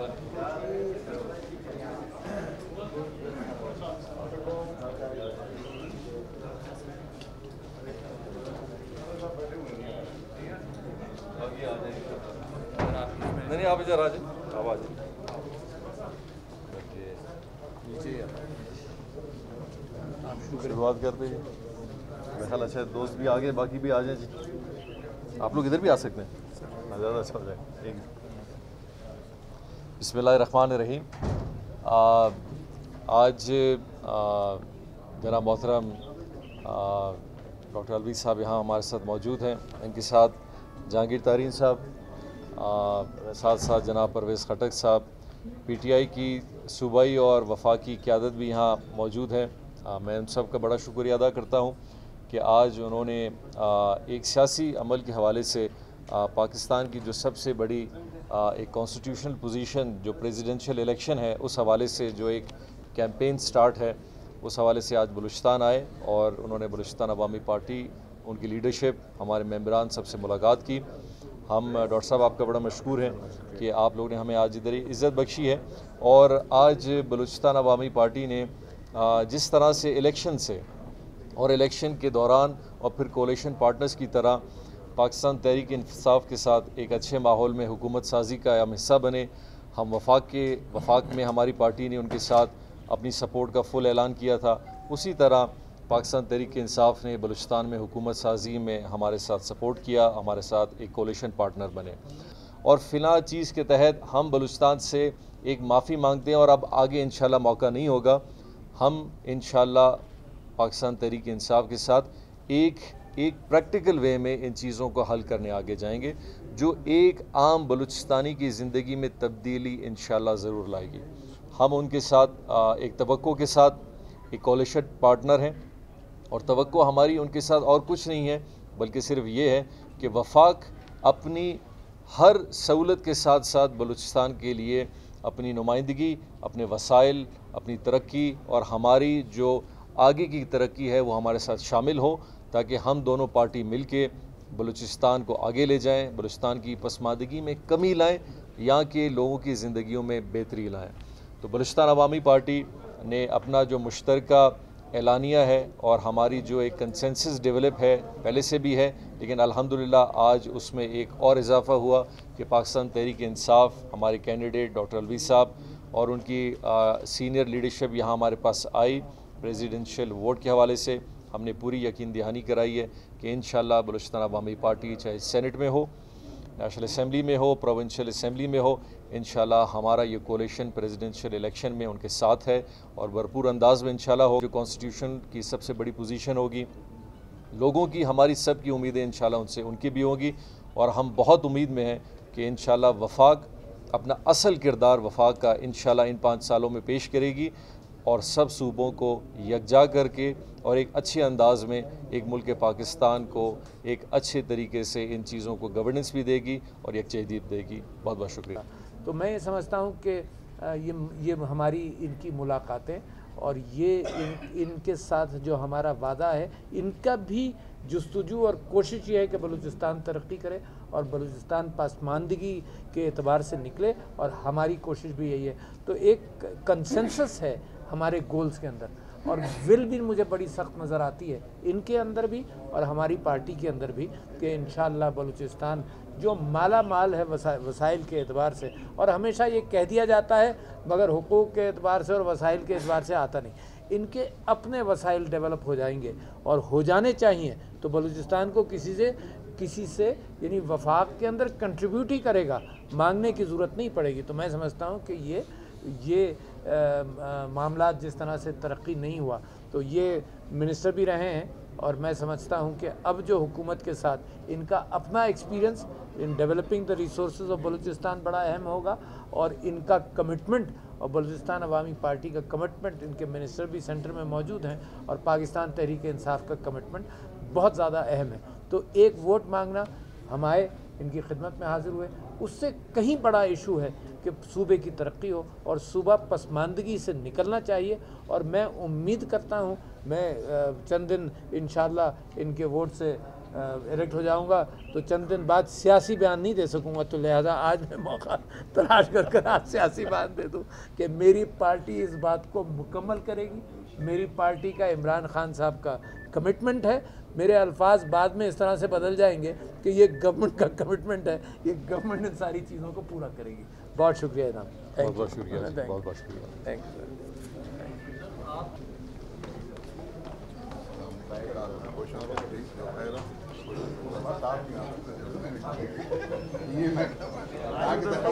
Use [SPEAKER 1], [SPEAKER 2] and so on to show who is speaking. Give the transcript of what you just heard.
[SPEAKER 1] नहीं आप इधर आ जाए, आवाज़ शुरुआत करते हैं। मेरा ख्याल अच्छा दोस्त भी आ गए, बाकी भी आ जाए जी। आप लोग इधर भी आ सकते हैं, ज़्यादा अच्छा हो जाए। बिस्मिल्लाहिर्रहमानिर्रहीम। आज जनाब मोहतरम डॉक्टर अलवी साहब यहाँ हमारे साथ मौजूद हैं। इनके साथ जहांगीर तारीन साहब, साथ साथ जनाब परवेज़ खटक साहब, पीटीआई की सूबाई और वफाकी क़यादत भी यहाँ मौजूद है। मैं उन सब का बड़ा शुक्रिया अदा करता हूँ कि आज उन्होंने एक सियासी अमल के हवाले से पाकिस्तान की जो सबसे बड़ी एक कॉन्स्टिट्यूशनल पोजीशन जो प्रेसिडेंशियल इलेक्शन है, उस हवाले से जो एक कैंपेन स्टार्ट है, उस हवाले से आज बलूचिस्तान आए और उन्होंने बलूचिस्तान अवामी पार्टी, उनकी लीडरशिप, हमारे मेंबरान सबसे मुलाकात की। हम डॉक्टर साहब आपका बड़ा मशकूर है कि आप लोगों ने हमें आज इधर इज़्ज़त बख्शी है। और आज बलूचिस्तान अवामी पार्टी ने जिस तरह से इलेक्शन से और इलेक्शन के दौरान और फिर कोalition पार्टनर्स की तरह पाकिस्तान तहरीक इंसाफ के साथ एक अच्छे माहौल में हुकूमत साजी का हम हिस्सा बने। हम वफाक में हमारी पार्टी ने उनके साथ अपनी सपोर्ट का फुल ऐलान किया था। उसी तरह पाकिस्तान तहरीक इंसाफ ने बलूचिस्तान में हुकूमत साजी में हमारे साथ सपोर्ट किया, हमारे साथ एक कोalition पार्टनर बने। और फ़िलहाल चीज़ के तहत हम बलूचिस्तान से एक माफ़ी मांगते हैं और अब आगे इंशाल्लाह मौका नहीं होगा। हम इंशाल्लाह पाकिस्तान तहरीक इंसाफ के साथ एक प्रैक्टिकल वे में इन चीज़ों को हल करने आगे जाएंगे, जो एक आम बलूचिस्तानी की ज़िंदगी में तब्दीली इंशाल्लाह ज़रूर लाएगी। हम उनके साथ एक तवक्को के साथ एक कोalition पार्टनर हैं और तवक्को हमारी उनके साथ और कुछ नहीं है, बल्कि सिर्फ ये है कि वफाक अपनी हर सहूलत के साथ साथ बलूचिस्तान के लिए अपनी नुमाइंदगी, अपने वसाइल, अपनी तरक्की और हमारी जो आगे की तरक्की है वो हमारे साथ शामिल हो, ताकि हम दोनों पार्टी मिल के बलूचिस्तान को आगे ले जाएं, बलूचिस्तान की पसमानदगी में कमी लाएं, यहाँ के लोगों की ज़िंदगियों में बेहतरी लाएं। तो बलूचिस्तान अवामी पार्टी ने अपना जो मुश्तरका एलानिया है और हमारी जो एक कंसेंसस डेवलप है, पहले से भी है, लेकिन अल्हम्दुलिल्लाह आज उसमें एक और इजाफ़ा हुआ कि पाकिस्तान तहरीक इंसाफ, हमारे कैंडिडेट डॉक्टर अलवी साहब और उनकी सीनियर लीडरशिप यहाँ हमारे पास आई। प्रेसिडेंशियल वोट के हवाले से हमने पूरी यकीन दहानी कराई है कि इंशाल्लाह बलूचिस्तान अवामी पार्टी चाहे सेनेट में हो, नेशनल असम्बली में हो, प्रोविंशियल असम्बली में हो, इंशाल्लाह हमारा ये कोalition प्रेसिडेंशियल इलेक्शन में उनके साथ है और भरपूर अंदाज में इंशाल्लाह हो। जो कॉन्स्टिट्यूशन की सबसे बड़ी पोजीशन होगी, लोगों की, हमारी सब की उम्मीदें इंशाल्लाह उनसे उनकी भी होंगी और हम बहुत उम्मीद में हैं कि इंशाल्लाह वफाक अपना असल किरदार वफाक का इंशाल्लाह इन 5 सालों में पेश करेगी और सब सूबों को यकजा करके और एक अच्छे अंदाज में एक मुल्क पाकिस्तान को एक अच्छे तरीके से इन चीज़ों को गवर्नेंस भी देगी और यकजहतीत देगी। बहुत बहुत शुक्रिया।
[SPEAKER 2] तो मैं ये समझता हूँ कि ये हमारी इनकी मुलाकातें और ये इनके साथ जो हमारा वादा है, इनका भी जुस्तजू और कोशिश ये है कि बलूचिस्तान तरक्की करे और बलूचिस्तान पसमानदगी के एतबार से निकले, और हमारी कोशिश भी यही है। तो एक कंसेंसस है हमारे गोल्स के अंदर और विल भी मुझे बड़ी सख्त नज़र आती है इनके अंदर भी और हमारी पार्टी के अंदर भी कि इंशाअल्लाह बलूचिस्तान जो माला माल है वसाइल के एतबार से, और हमेशा ये कह दिया जाता है मगर हुकूक के एतबार से और वसाइल के एतबार से आता नहीं, इनके अपने वसाइल डेवलप हो जाएंगे और हो जाने चाहिए। तो बलूचिस्तान को किसी से यानी वफाक के अंदर कंट्रीब्यूट ही करेगा, मांगने की ज़रूरत नहीं पड़ेगी। तो मैं समझता हूँ कि ये मामला जिस तरह से तरक्की नहीं हुआ, तो ये मिनिस्टर भी रहे हैं और मैं समझता हूँ कि अब जो हुकूमत के साथ इनका अपना experience in developing the resources of Balochistan बड़ा अहम होगा और इनका कमिटमेंट और बलूचिस्तान अवामी पार्टी का कमिटमेंट, इनके मिनिस्टर भी सेंटर में मौजूद हैं और पाकिस्तान तहरीक इंसाफ का कमिटमेंट बहुत ज़्यादा अहम है। तो एक वोट मांगना, हम आए, इनकी खिदमत में हाजिर हुए, उससे कहीं बड़ा इशू है कि सूबे की तरक्की हो और सूबा पसमानदगी से निकलना चाहिए। और मैं उम्मीद करता हूँ, मैं चंद दिन इंशाअल्लाह इनके वोट से इलेक्ट हो जाऊंगा तो चंद दिन बाद सियासी बयान नहीं दे सकूंगा, तो लिहाजा आज मैं मौका तलाश कर आज सियासी बयान दे दूं कि मेरी पार्टी इस बात को मुकम्मल करेगी। मेरी पार्टी का इमरान खान साहब का कमिटमेंट है। मेरे अल्फाज बाद में इस तरह से बदल जाएंगे कि ये गवर्नमेंट का कमिटमेंट है, ये गवर्नमेंट इन सारी चीज़ों को पूरा करेगी। बहुत शुक्रिया इनाम,
[SPEAKER 1] बहुत बहुत शुक्रिया, बहुत बहुत शुक्रिया,
[SPEAKER 2] थैंक यू।
[SPEAKER 3] ये मैं आगे तक